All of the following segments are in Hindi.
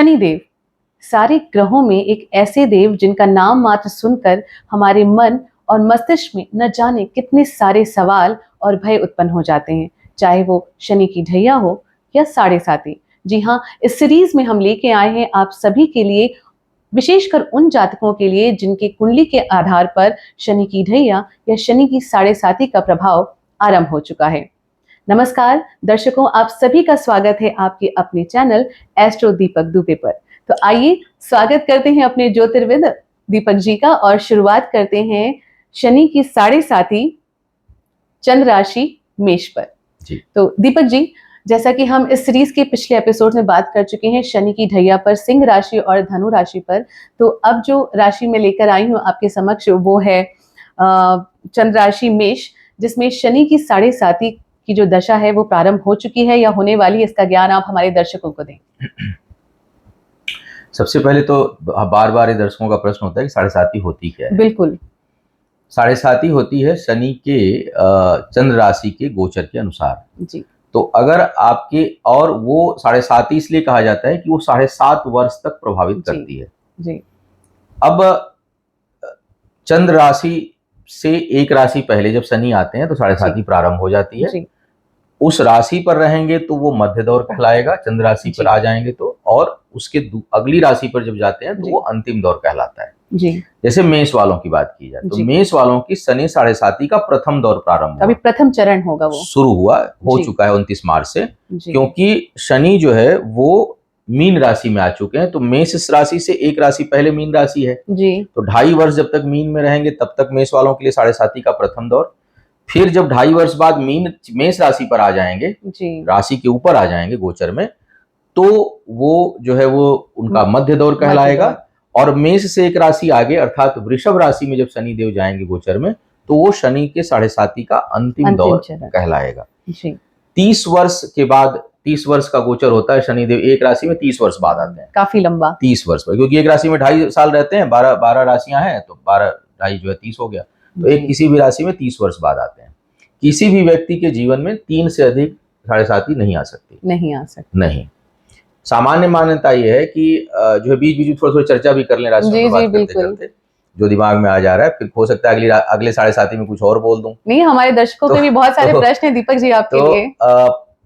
शनिदेव सारे ग्रहों में एक ऐसे देव जिनका नाम मात्र सुनकर हमारे मन और मस्तिष्क में न जाने कितने सारे सवाल और भय उत्पन्न हो जाते हैं, चाहे वो शनि की ढैया हो या साढ़े साती। जी हाँ, इस सीरीज में हम लेके आए हैं आप सभी के लिए, विशेषकर उन जातकों के लिए जिनके कुंडली के आधार पर शनि की ढैया या शनि की साढ़े साती का प्रभाव आरंभ हो चुका है। नमस्कार दर्शकों, आप सभी का स्वागत है आपके अपने चैनल एस्ट्रो दीपक दुबे पर। तो आइए स्वागत करते हैं अपने ज्योतिर्विद दीपक जी का और शुरुआत करते हैं शनि की साढ़े साती चंद्र राशि मेष पर जी। तो दीपक जी, जैसा कि हम इस सीरीज के पिछले एपिसोड में बात कर चुके हैं शनि की ढैया पर, सिंह राशि और धनु राशि पर, तो अब जो राशि में लेकर आई हूँ आपके समक्ष वो है चंद्र राशि मेष, जिसमें शनि की साढ़े साती की जो दशा है वो प्रारंभ हो चुकी है या होने वाली, इसका ज्ञान आप हमारे दर्शकों को दें। सबसे पहले तो बार बार ये दर्शकों का प्रश्न होता है कि साढ़े साती होती क्या है। बिल्कुल, साढ़े साती होती है शनि के चंद्र राशि के गोचर के अनुसार जी। तो अगर आपके, और वो साढ़े साती इसलिए कहा जाता है कि वो 7.5 वर्ष तक प्रभावित करती है जी। अब चंद्र राशि से एक राशि पहले जब शनि आते हैं तो साढ़े साती प्रारंभ हो जाती है। उस राशि पर रहेंगे तो वो मध्य दौर कहलाएगा, चंद्र राशि पर आ जाएंगे तो, और उसके अगली राशि पर जब जाते हैं तो वो अंतिम दौर कहलाता है जी। जैसे मेष वालों की बात की जाए तो मेष वालों की शनि साढ़े साती का प्रथम दौर प्रारंभ, अभी प्रथम चरण होगा, वो शुरू हो चुका है 29 मार्च से, क्योंकि शनि जो है वो मीन राशि में आ चुके हैं। तो मेष राशि से एक राशि पहले मीन राशि है जी। तो 2.5 वर्ष जब तक मीन में रहेंगे तब तक मेष वालों के लिए साढ़े साती का प्रथम दौर। फिर जब 2.5 वर्ष बाद मीन मेष राशि पर आ जाएंगे जी, राशि के ऊपर आ जाएंगे गोचर में, तो वो जो है वो उनका मध्य दौर कहलाएगा। और मेष से एक राशि आगे अर्थात वृषभ राशि में जब शनि देव जाएंगे गोचर में तो वो शनि के साढ़े साती का अंतिम दौर कहलाएगा जी। 30 वर्ष के बाद, 30 वर्ष का गोचर होता है, शनि देव एक राशि में 30 वर्ष बाद आते हैं, काफी लंबा 30 वर्ष पर, क्योंकि एक राशि में 2.5 साल रहते हैं, 12 राशियां हैं तो 12 2.5 जो है 30 हो गया, तो एक किसी भी राशि में 30 वर्ष बाद आते हैं। किसी भी व्यक्ति के जीवन में 3 से अधिक साढ़े साती नहीं आ सकती नहीं। सामान्य मान्यता यह है कि जो है बीच बीच में थोड़ी चर्चा भी कर लें राशियों की बात करते जो दिमाग में आ जा रहा है, फिर हो सकता है अगले साढ़े साती में कुछ और बोल दूं। नहीं, हमारे दर्शकों के भी बहुत सारे प्रश्न हैं दीपक जी आपके लिए।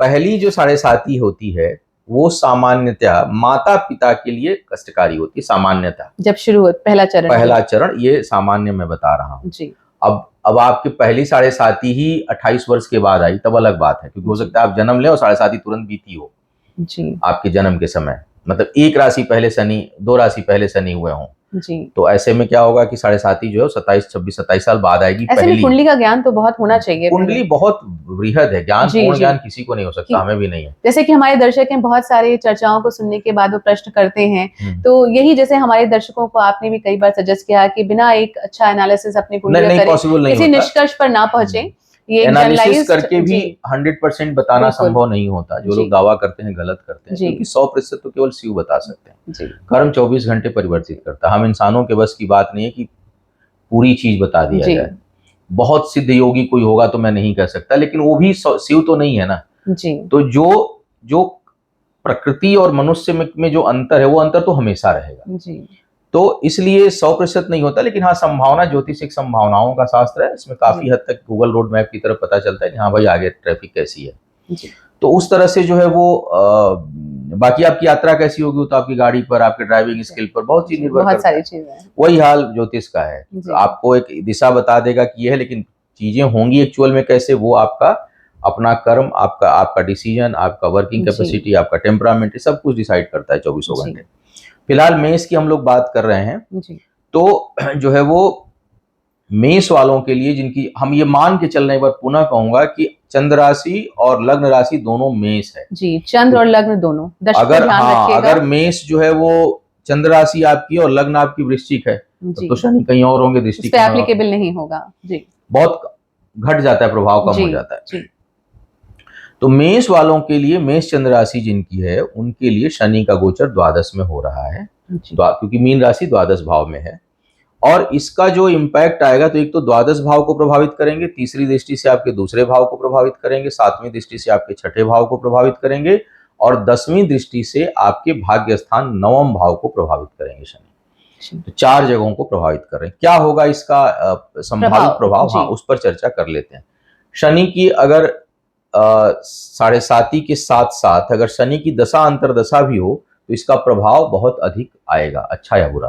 पहली जो साढ़े साती होती है वो सामान्यतः माता पिता के लिए कष्टकारी होती है, सामान्यतः जब शुरू हो पहला चरण ये सामान्य मैं बता रहा हूँ जी। अब आपकी पहली साढ़े साती ही 28 वर्ष के बाद आई तब अलग बात है, क्योंकि हो सकता है आप जन्म ले और साढ़े साती तुरंत बीती हो जी। आपके जन्म के समय, मतलब एक राशि पहले शनि, 2 राशि पहले शनि हुए हों जी। तो ऐसे में क्या होगा कि साढ़े साती जो है 27 साल बाद आएगी। ऐसे में कुंडली का ज्ञान तो बहुत होना चाहिए, कुंडली बहुत वृहद है, पूर्ण ज्ञान किसी को नहीं हो सकता, हमें भी नहीं है। जैसे कि हमारे दर्शक हैं, बहुत सारे चर्चाओं को सुनने के बाद वो प्रश्न करते हैं, तो यही जैसे हमारे दर्शकों को आपने भी कई बार सजेस्ट किया कि बिना एक अच्छा एनालिसिस अपनी कुंडली का करें, किसी निष्कर्ष पर ना पहुंचे, ये एनालिसिस करके भी 100% बताना संभव नहीं होता। जो लोग दावा करते हैं गलत करते हैं, क्योंकि 100% तो केवल शिव बता सकते हैं। कर्म 24 घंटे परिवर्तित करता है, हम इंसानों के बस की बात नहीं है कि पूरी चीज बता दिया जाए। बहुत सिद्ध योगी कोई होगा तो मैं नहीं कह सकता, लेकिन वो भी शिव तो नहीं है ना जी। तो जो प्रकृति और मनुष्य में जो अंतर है वो अंतर तो हमेशा रहेगा जी। तो इसलिए 100% नहीं होता, लेकिन हाँ संभावना, ज्योतिषिक संभावनाओं का शास्त्र है, इसमें काफी हद तक गूगल रोड मैप की तरफ पता चलता है कि हाँ भाई आगे ट्रैफिक कैसी है जी। तो उस तरह से जो है वो बाकी आपकी यात्रा कैसी होगी तो आपकी गाड़ी पर, आपके ड्राइविंग स्किल पर बहुत चीज निर्भर करता है। वही हाल ज्योतिष का है, आपको एक दिशा बता देगा कि ये है, लेकिन चीजें होंगी एक्चुअल में कैसे, वो आपका अपना कर्म, आपका डिसीजन, आपका वर्किंग कैपेसिटी, आपका टेम्परामेंट, सब कुछ डिसाइड करता है 24 घंटे। फिलहाल मेष की हम लोग बात कर रहे हैं जी। तो जो है वो मेष वालों के लिए, जिनकी हम ये मान के चलने पर पुनः कहूंगा कि चंद्र राशि और लग्न राशि दोनों मेष है जी। चंद्र और लग्न दोनों, अगर मेष जो है वो चंद्र राशि आपकी और लग्न आपकी वृश्चिक है तो शनि कहीं और होंगे, दृष्टि एप्लीकेबल नहीं होगा जी, बहुत घट जाता है, प्रभाव कम हो जाता है। तो मेष वालों के लिए, मेष चंद्र राशि जिनकी है उनके लिए शनि का गोचर द्वादश में हो रहा है, क्योंकि मीन राशि द्वादश भाव में है। और इसका जो इम्पैक्ट आएगा तो एक तो द्वादश भाव को प्रभावित करेंगे, तीसरी दृष्टि से आपके दूसरे भाव को प्रभावित करेंगे, 7वीं दृष्टि से आपके छठे भाव को प्रभावित करेंगे, और 10वीं दृष्टि से आपके भाग्य स्थान 9वें भाव को प्रभावित करेंगे शनि। तो 4 जगहों को प्रभावित कर रहे हैं। क्या होगा इसका संभावित प्रभाव, हाँ उस पर चर्चा कर लेते हैं। शनि की अगर 7.5 के साथ साथ अगर शनि की दशा अंतरदशा भी हो तो इसका प्रभाव बहुत अधिक आएगा, अच्छा या बुरा,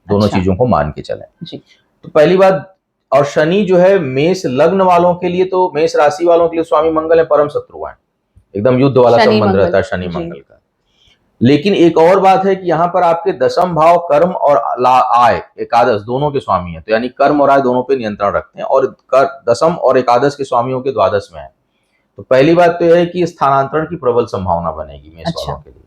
दोनों चीजों को मान के चलें जी। तो पहली बात, और शनि जो है मेष लग्न वालों के लिए, तो मेष राशि वालों के लिए स्वामी मंगल है, परम शत्रु है, एकदम युद्ध वाला संबंध रहता है शनि मंगल का। लेकिन एक और बात है कि यहाँ पर आपके दशम भाव कर्म और आय एकादश दोनों के स्वामी है, तो यानी कर्म और आय दोनों पे नियंत्रण रखते हैं, और दशम और एकादश के स्वामियों के द्वादश में है। तो पहली बात तो यह है कि स्थानांतरण की प्रबल संभावना बनेगी मेष वालों के लिए।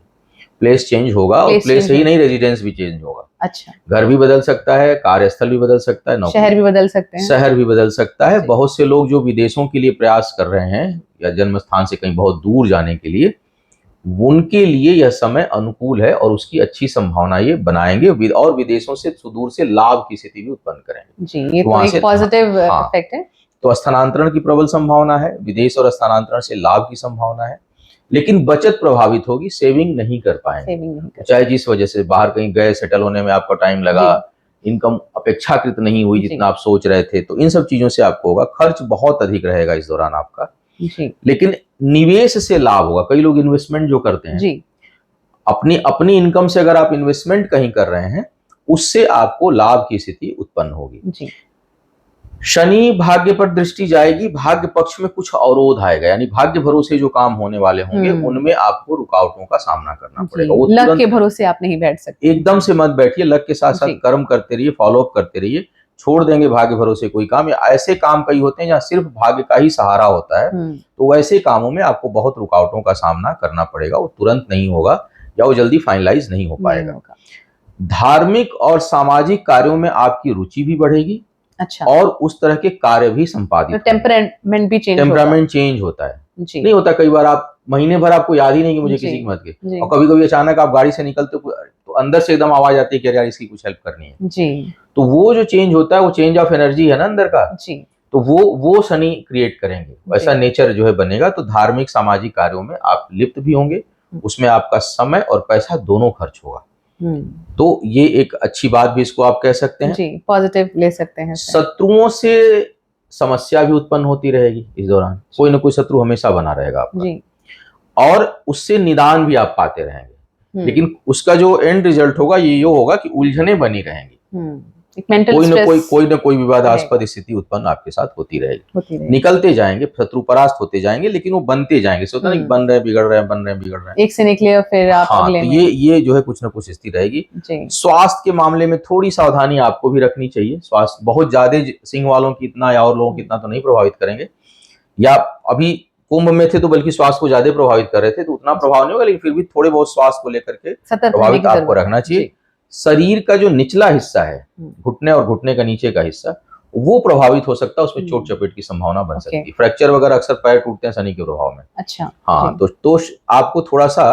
प्लेस चेंज होगा, और प्लेस ही नहीं, रेजिडेंस भी चेंज होगा। अच्छा, घर भी बदल सकता है, कार्यस्थल भी बदल सकता है, शहर भी बदल सकते हैं, शहर भी बदल सकता है। बहुत से लोग जो विदेशों के लिए प्रयास कर रहे हैं या जन्म स्थान से कहीं बहुत दूर जाने के लिए, उनके लिए यह समय अनुकूल है और उसकी अच्छी संभावना ये बनाएंगे, और विदेशों से सुदूर से लाभ की स्थिति भी उत्पन्न करेंगे जी। ये तो एक पॉजिटिव इफेक्ट है। तो स्थानांतरण की प्रबल संभावना है, विदेश और स्थानांतरण से लाभ की संभावना है। लेकिन बचत प्रभावित होगी, सेविंग नहीं कर पाएंगे, चाहे जिस वजह से बाहर कहीं गए, सेटल होने में आपका टाइम लगा, इनकम अपेक्षाकृत नहीं हुई जितना आप सोच रहे थे, तो इन सब चीजों से आपको होगा, खर्च बहुत अधिक रहेगा इस दौरान आपका जी। लेकिन निवेश से लाभ होगा। कई लोग इन्वेस्टमेंट जो करते हैं जी, अपनी इनकम से अगर आप इन्वेस्टमेंट कहीं कर रहे हैं, उससे आपको लाभ की स्थिति उत्पन्न होगी जी। शनि भाग्य पर दृष्टि जाएगी, भाग्य पक्ष में कुछ अवरोध आएगा, यानी भाग्य भरोसे जो काम होने वाले होंगे उनमें आपको रुकावटों का सामना करना पड़ेगा। वो लक के भरोसे आप नहीं बैठ सकते, एकदम से मत बैठिए, लक के साथ साथ कर्म करते रहिए, फॉलो अप करते रहिए। छोड़ देंगे भाग्य भरोसे कोई काम, या ऐसे काम कई होते हैं जहाँ सिर्फ भाग्य का ही सहारा होता है, तो वैसे कामों में आपको बहुत रुकावटों का सामना करना पड़ेगा, वो तुरंत नहीं होगा या वो जल्दी फाइनलाइज नहीं हो पाएगा। धार्मिक और सामाजिक कार्यों में आपकी रुचि भी बढ़ेगी, अच्छा, और उस तरह के कार्य भी संपादित, टेम्परामेंट चेंज होता है जी। नहीं होता, कई बार आप महीने भर आपको याद ही नहीं कि मुझे किसी की मदद की, और कभी कभी अचानक आप गाड़ी से निकलते तो अंदर से एकदम आवाज आती है कि यार इसकी कुछ हेल्प करनी है जी। तो वो जो चेंज होता है, वो चेंज ऑफ एनर्जी है ना अंदर का जी, तो वो शनि क्रिएट करेंगे, वैसा नेचर जो है बनेगा। तो धार्मिक सामाजिक कार्यों में आप लिप्त भी होंगे, उसमें आपका समय और पैसा दोनों खर्च होगा, तो ये एक अच्छी बात भी इसको आप कह सकते हैं जी, पॉजिटिव ले सकते हैं। शत्रुओं से समस्या भी उत्पन्न होती रहेगी इस दौरान, कोई ना कोई शत्रु हमेशा बना रहेगा आपका जी, और उससे निदान भी आप पाते रहेंगे, लेकिन उसका जो एंड रिजल्ट होगा ये होगा कि उलझने बनी रहेंगी, कोई ना कोई विवादास्पद स्थिति उत्पन्न आपके साथ होती रहेगी, निकलते जाएंगे, शत्रु परास्त होते जाएंगे, लेकिन वो बनते जाएंगे, सोचता नहीं बन रहे बिगड़ रहे हैं, बन रहे बिगड़ रहे हैं, एक से निकले और फिर आप अगले में। ये जो है कुछ ना कुछ स्थिति रहेगी। स्वास्थ्य के मामले में थोड़ी सावधानी आपको भी रखनी चाहिए। स्वास्थ्य बहुत ज्यादा सिंह वालों की इतना या और लोगों की इतना तो नहीं प्रभावित करेंगे, या अभी कुंभ में थे तो बल्कि स्वास्थ्य को ज्यादा प्रभावित कर रहे थे, तो उतना प्रभाव नहीं होगा, लेकिन फिर भी थोड़े बहुत स्वास्थ्य को लेकर के प्रभावित आपको रखना चाहिए। शरीर का जो निचला हिस्सा है, घुटने और घुटने का नीचे का हिस्सा, वो प्रभावित हो सकता है, उसमें चोट चपेट की संभावना बन सकती है। फ्रैक्चर वगैरह अक्सर पैर टूटते हैं शनि के प्रभाव में। अच्छा, हाँ, तो आपको थोड़ा सा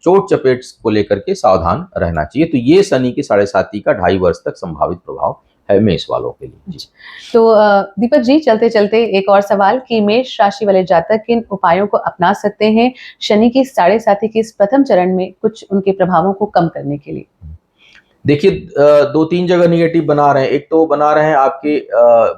चोट चपेट को लेकर के सावधान रहना चाहिए। तो ये शनि की 7.5 का 2.5 वर्ष तक संभावित प्रभाव है मेष वालों के लिए। तो दीपक जी, चलते चलते एक और सवाल कि मेष राशि वाले जातक किन उपायों को अपना सकते हैं शनि की 7.5 के इस प्रथम चरण में कुछ उनके प्रभावों को कम करने के लिए? देखिए, 2-3 जगह निगेटिव बना रहे हैं। एक तो बना रहे हैं आपके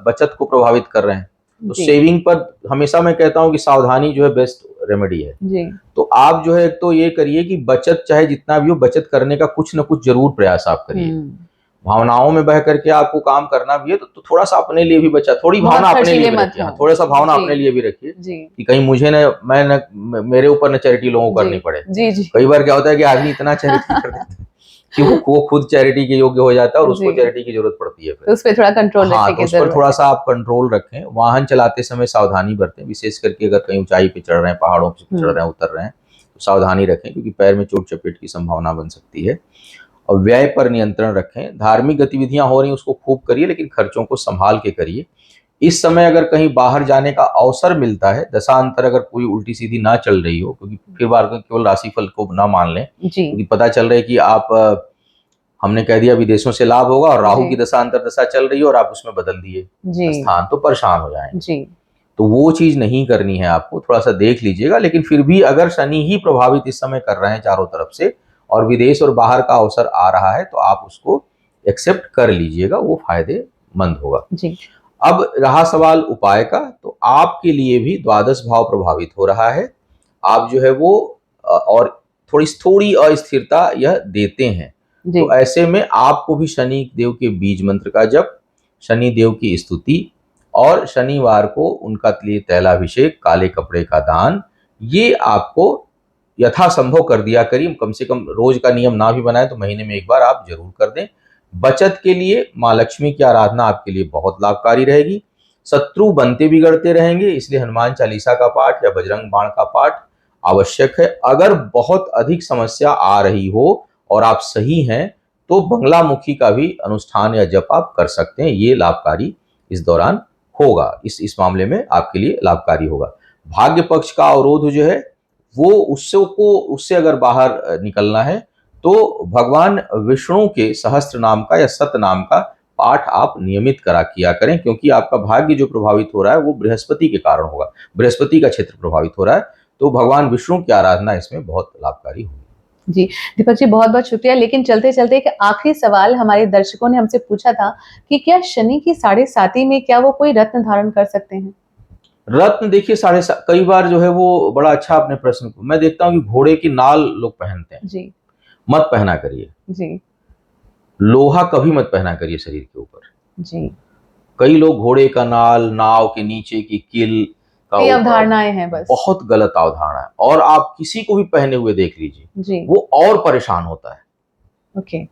बचत को प्रभावित कर रहे हैं, तो सेविंग पर हमेशा मैं कहता हूं कि सावधानी जो है बेस्ट रेमेडी है जी। तो आप जो है एक तो ये करिए कि बचत चाहे जितना भी हो, बचत करने का कुछ ना कुछ जरूर प्रयास आप करिए। भावनाओं में बह करके आपको काम करना भी है तो थोड़ा सा अपने लिए भी बचा, थोड़ी भावना अपने लिए भी रखिए, थोड़ा सा भावना अपने लिए भी रखिए कि कहीं मुझे मेरे ऊपर न चैरिटी लोगों को करनी पड़े। कई बार क्या होता है कि आदमी इतना चैरिटी कर देता है कि वो खुद चैरिटी के योग्य हो जाता है और उसको चैरिटी की जरूरत पड़ती है, तो उस पर थोड़ा कंट्रोल रखने की जरूरत है। थोड़ा सा आप कंट्रोल रखें। वाहन चलाते समय सावधानी बरतें, विशेष करके अगर कहीं ऊंचाई पे चढ़ रहे हैं, पहाड़ों पे चढ़ रहे हैं, उतर रहे हैं, तो सावधानी रखें, क्योंकि पैर में चोट चपेट की संभावना बन सकती है। और व्यय पर नियंत्रण रखें। धार्मिक गतिविधियां हो रही उसको खूब करिए, लेकिन खर्चों को संभाल के करिए। इस समय अगर कहीं बाहर जाने का अवसर मिलता है, दशांतर अगर कोई उल्टी सीधी ना चल रही हो, क्योंकि फिर बार केवल राशिफल को ना मान लें, क्योंकि पता चल रहा है कि आप हमने कह दिया विदेशों से लाभ होगा और राहु की दशा अंतर दशा चल रही है और आप उसमें बदल दिए स्थान, तो परेशान हो जाएंगे। तो वो चीज नहीं करनी है आपको, थोड़ा सा देख लीजिएगा। लेकिन फिर भी अगर शनि ही प्रभावित इस समय कर रहे हैं चारों तरफ से और विदेश और बाहर का अवसर आ रहा है, तो आप उसको एक्सेप्ट कर लीजिएगा, वो फायदेमंद होगा जी। अब रहा सवाल उपाय का, तो आपके लिए भी द्वादश भाव प्रभावित हो रहा है। आप जो है वो और थोड़ी अस्थिरता यह देते हैं। जी। तो ऐसे में आपको भी शनि देव के बीज मंत्र का जप, शनि देव की स्तुति और शनिवार को उनका लिए तैलाभिषेक, काले कपड़े का दान, ये आपको यथासंभव कर दिया करिए। कम से कम रोज का नियम ना भी बनाए तो महीने में एक बार आप जरूर कर दें। बचत के लिए माँ लक्ष्मी की आराधना आपके लिए बहुत लाभकारी रहेगी। शत्रु बनते बिगड़ते रहेंगे, इसलिए हनुमान चालीसा का पाठ या बजरंग बाण का पाठ आवश्यक है। अगर बहुत अधिक समस्या आ रही हो और आप सही हैं तो बंगलामुखी का भी अनुष्ठान या जप आप कर सकते हैं, ये लाभकारी इस दौरान होगा। इस मामले में आपके लिए लाभकारी होगा। भाग्य पक्ष का अवरोध जो है वो उससे अगर बाहर निकलना है तो भगवान विष्णु के सहस्त्र नाम का या सत नाम का पाठ आप नियमित करा किया करें, क्योंकि आपका भाग्य जो प्रभावित हो रहा है वो बृहस्पति के कारण होगा, बृहस्पति का क्षेत्र प्रभावित हो रहा है, तो भगवान विष्णु की आराधना इसमें बहुत लाभकारी होगी। जी, दीपक जी बहुत बहुत शुक्रिया। लेकिन चलते चलते एक आखिरी सवाल हमारे दर्शकों ने हमसे पूछा था कि क्या शनि की 7.5 में क्या वो कोई रत्न धारण कर सकते हैं? रत्न देखिए कई बार जो है वो बड़ा अच्छा आपने प्रश्न, मैं देखता हूँ कि घोड़े की नाल लोग पहनते हैं जी, मत पहना करिए जी। लोहा कभी मत पहना करिए शरीर के ऊपर जी। कई लोग घोड़े का नाल, नाव के नीचे की किल का अवधारणाएं हैं, बस बहुत गलत अवधारणा है। और आप किसी को भी पहने हुए देख लीजिए जी, वो और परेशान होता है। ओके,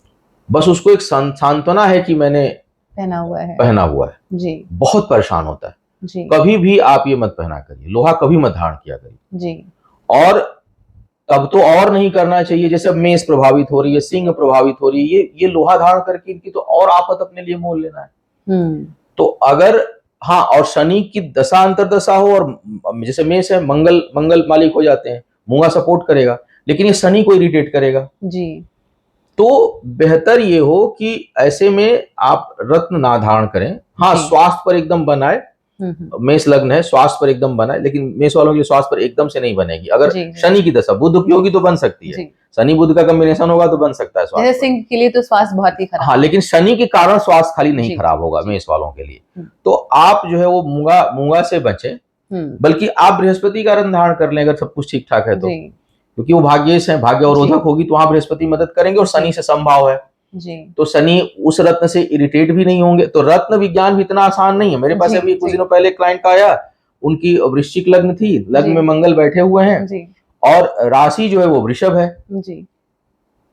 बस उसको एक सांत्वना है कि मैंने पहना हुआ है जी, बहुत परेशान होता है जी। कभी भी आप ये मत पहना करिए, लोहा कभी मत धारण किया करिए जी। और तब तो और नहीं करना चाहिए, जैसे मेष प्रभावित हो रही है, सिंह प्रभावित हो रही है, ये लोहा धारण करके इनकी तो और आफत अपने लिए मोल लेना है। तो अगर हाँ, और शनि की दशा अंतरदशा हो और जैसे मेष है, मंगल मालिक हो जाते हैं, मूंगा सपोर्ट करेगा, लेकिन ये शनि को इरिटेट करेगा जी। तो बेहतर ये हो कि ऐसे में आप रत्न ना धारण करें। हाँ, स्वास्थ्य पर एकदम बनाए, मेष लग्न है, स्वास्थ्य पर एकदम बनाए, लेकिन मेष वालों के स्वास्थ्य पर एकदम से नहीं बनेगी। अगर शनि की दशा बुध की होगी तो बन सकती है, शनि बुध का कॉम्बिनेशन होगा तो बन सकता है स्वास्थ्य। सिंह के लिए तो स्वास्थ्य बहुत ही खराब, हाँ, लेकिन शनि के कारण स्वास्थ्य खाली नहीं खराब होगा मेष वालों के लिए। तो आप जो है वो मूंगा से बचें, बल्कि आप बृहस्पति का रत्न धारण कर लें अगर सब कुछ ठीक ठाक है तो, क्योंकि वो भाग्येश है, भाग्य अवरोधक होगी तो वहां बृहस्पति मदद करेंगे और शनि से संभाव है जी। तो शनि उस रत्न से इरिटेट भी नहीं होंगे। तो रत्न विज्ञान भी इतना आसान नहीं है। मेरे पास अभी कुछ दिनों पहले क्लाइंट का आया, उनकी वृश्चिक लग्न थी, लग्न में मंगल बैठे हुए हैं जी। और राशि जो है वो वृषभ है जी।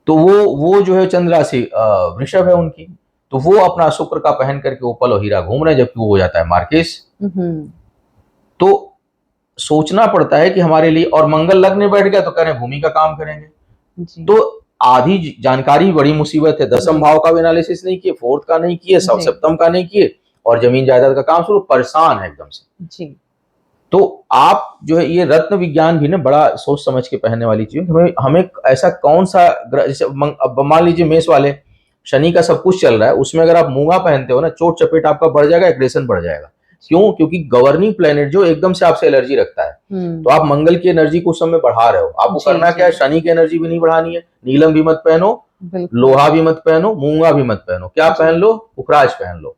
तो वो जो है चंद्र राशि वृषभ है उनकी, तो वो अपना शुक्र का पहन करके ओपल और हीरा घूम रहे हैं, जबकि वो हो जाता है मार्केश। तो सोचना पड़ता है कि हमारे लिए, और मंगल लग्न में बैठ गया तो कह रहे हैं भूमि का काम करेंगे जी। तो आधी जानकारी बड़ी मुसीबत है। दसम भाव का भी एनालिसिस नहीं किए, फोर्थ का नहीं किए, सप्तम का नहीं किए, और जमीन जायदाद का काम शुरू, परेशान है एकदम से जी। तो आप जो है ये रत्न विज्ञान भी ना बड़ा सोच समझ के पहनने वाली चीज। हमें ऐसा कौन सा ग्रह, जैसे मान लीजिए मेष वाले, शनि का सब कुछ चल रहा है, उसमें अगर आप मूंगा पहनते हो ना, चोट चपेट आपका बढ़ जाएगा, एग्रेशन बढ़ जाएगा। क्यों? क्योंकि गवर्निंग प्लेनेट जो एकदम से आपसे एलर्जी रखता है, तो आप मंगल की एनर्जी को उस समय बढ़ा रहे हो। आपको करना क्या है, शनि की एनर्जी भी नहीं बढ़ानी है। नीलम भी मत पहनो, लोहा भी मत पहनो, मूंगा भी मत पहनो। क्या पहन लो? पुखराज पहन लो,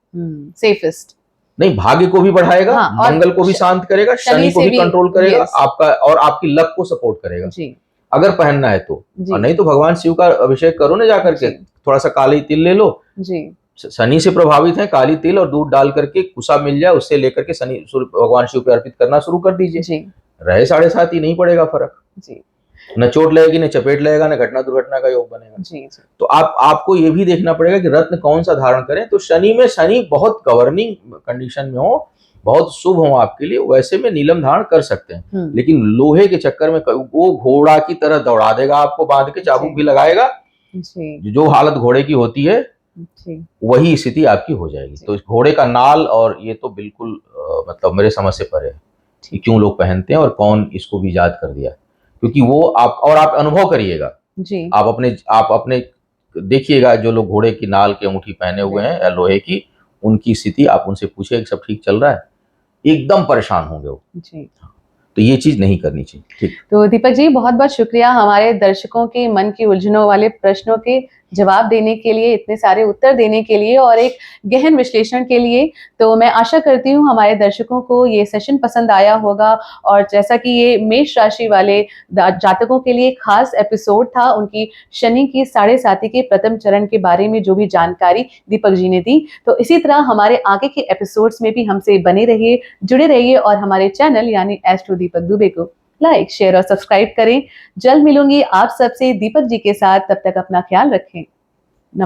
सेफेस्ट। नहीं, भाग्य को भी बढ़ाएगा, हाँ, मंगल को भी शांत करेगा, शनि को भी कंट्रोल करेगा आपका, और आपकी लक को सपोर्ट करेगा जी। अगर पहनना है तो, और नहीं तो भगवान शिव का अभिषेक करो ना जाकर के, थोड़ा सा काली तिल ले लो जी। शनि से प्रभावित है, काली तिल और दूध डाल करके कुसा मिल जाए, उससे लेकर के शनि भगवान शिव पे अर्पित करना शुरू कर दीजिए जी। रहे 7.5 ही नहीं पड़ेगा फर्क जी। न चोट लगेगी, न चपेट लगेगा, न घटना दुर्घटना का योग बनेगा जी जी। तो आपको ये भी देखना पड़ेगा कि रत्न कौन सा धारण करें। तो शनि बहुत गवर्निंग कंडीशन में हो, बहुत शुभ हो आपके लिए, वैसे में नीलम धारण कर सकते हैं। लेकिन लोहे के चक्कर में वो घोड़ा की तरह दौड़ा देगा आपको, बांध के चाबुक भी लगाएगा जी। जो हालत घोड़े की होती है वही स्थिति आपकी हो जाएगी। तो इस घोड़े का नाल और ये तो बिल्कुल मतलब मेरे समझ से परे है कि क्यों लोग पहनते हैं और कौन इसको भी इजाद कर दिया, क्योंकि वो आप अनुभव करिएगा जी। आप अपने देखिएगा, जो लोग घोड़े की नाल की अंगूठी पहने हुए हैं या लोहे की, उनकी स्थिति आप उनसे पूछिए सब ठीक चल रहा है, एकदम परेशान होंगे वो जी। तो ये चीज नहीं करनी चाहिए। ठीक। तो दीपक जी बहुत बहुत शुक्रिया हमारे दर्शकों के मन की उलझनों वाले प्रश्नों के जवाब देने के लिए, इतने सारे उत्तर देने के लिए और एक गहन विश्लेषण के लिए। तो मैं आशा करती हूँ हमारे दर्शकों को ये सेशन पसंद आया होगा और जैसा कि ये मेष राशि वाले जातकों के लिए खास एपिसोड था, उनकी शनि की 7.5 के प्रथम चरण के बारे में जो भी जानकारी दीपक जी ने दी, तो इसी तरह हमारे आगे के एपिसोड्स में भी हमसे बने रहिए, जुड़े रहिए और हमारे चैनल यानी एस्ट्रो दीपक दुबे को लाइक, शेयर और सब्सक्राइब करें। जल्द मिलूंगी आप सबसे दीपक जी के साथ, तब तक अपना ख्याल रखें।